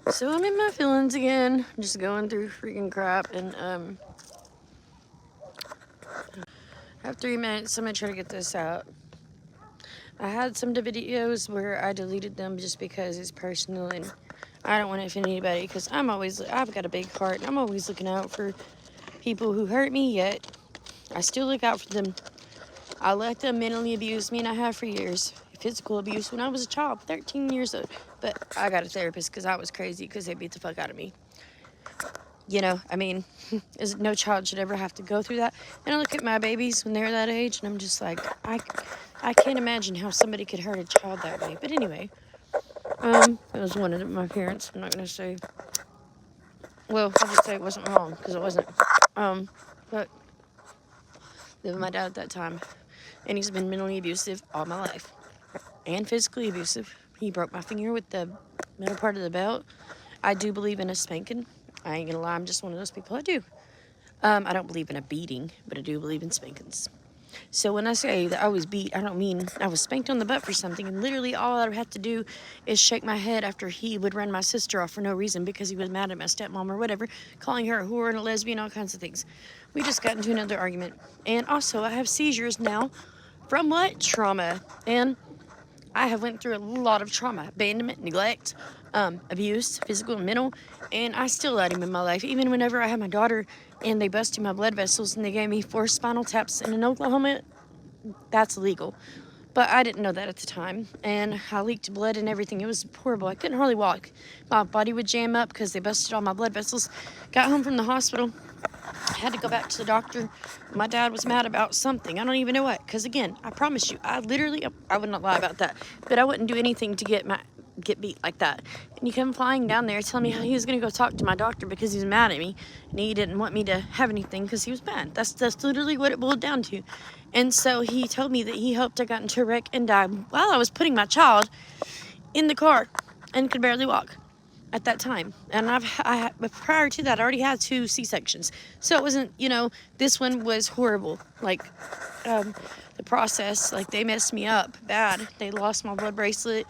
So I'm in my feelings again, just going through freaking crap, and I have 3 minutes. I'm gonna try to get this out. I had some videos where I deleted them just because it's personal and I don't want to offend anybody, because I've got a big heart and I'm always looking out for people who hurt me, yet I still look out for them. I let them mentally abuse me, and I have for years. Physical abuse when I was a child, 13 years old. But I got a therapist because I was crazy, because they beat the fuck out of me. You know, I mean, no child should ever have to go through that. And I look at my babies when they're that age, and I'm just like, I can't imagine how somebody could hurt a child that way. But anyway, it was one of my parents. I'm not gonna say. Well, I'll just say it wasn't wrong, because it wasn't. But lived with my dad at that time, and he's been mentally abusive all my life, and physically abusive. He broke my finger with the middle part of the belt. I do believe in a spanking. I ain't gonna lie, I'm just one of those people. I do. I don't believe in a beating, but I do believe in spankings. So when I say that I was beat, I don't mean I was spanked on the butt for something. And literally all I had to do is shake my head after he would run my sister off for no reason, because he was mad at my stepmom or whatever, calling her a whore and a lesbian, all kinds of things. We just got into another argument. And also, I have seizures now from what? Trauma. And I have went through a lot of trauma, abandonment, neglect, abuse, physical and mental, and I still let him in my life. Even whenever I had my daughter and they busted my blood vessels and they gave me 4 spinal taps, and in Oklahoma, that's illegal. But I didn't know that at the time, and I leaked blood and everything. It was horrible. I couldn't hardly walk. My body would jam up because they busted all my blood vessels. Got home from the hospital, had to go back to the doctor. My dad was mad about something. I don't even know what. Because again, I promise you, I would not lie about that. But I wouldn't do anything to get beat like that. And he came flying down there telling me how he was going to go talk to my doctor because he was mad at me. And he didn't want me to have anything because he was mad. That's literally what it boiled down to. And so he told me that he hoped I got into a wreck and died while I was putting my child in the car and could barely walk at that time. And but prior to that, I already had 2 C-sections. So it wasn't, this one was horrible. Like, the process, like, they messed me up bad. They lost my blood bracelet.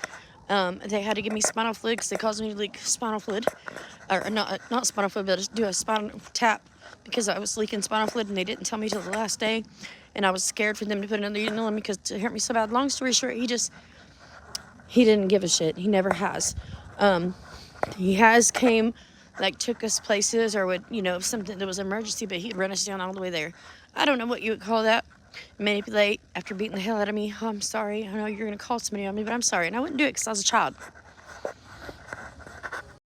They had to give me spinal fluid because they caused me to leak spinal fluid. Or not spinal fluid, but just do a spinal tap because I was leaking spinal fluid, and they didn't tell me till the last day. And I was scared for them to put another needle in me because it hurt me so bad. Long story short, he didn't give a shit. He never has. He has came, like, took us places, or would, something that was an emergency, but he'd run us down all the way there. I don't know what you would call that. Manipulate after beating the hell out of me. Oh, I'm sorry. I know you're going to call somebody on me, but I'm sorry. And I wouldn't do it because I was a child.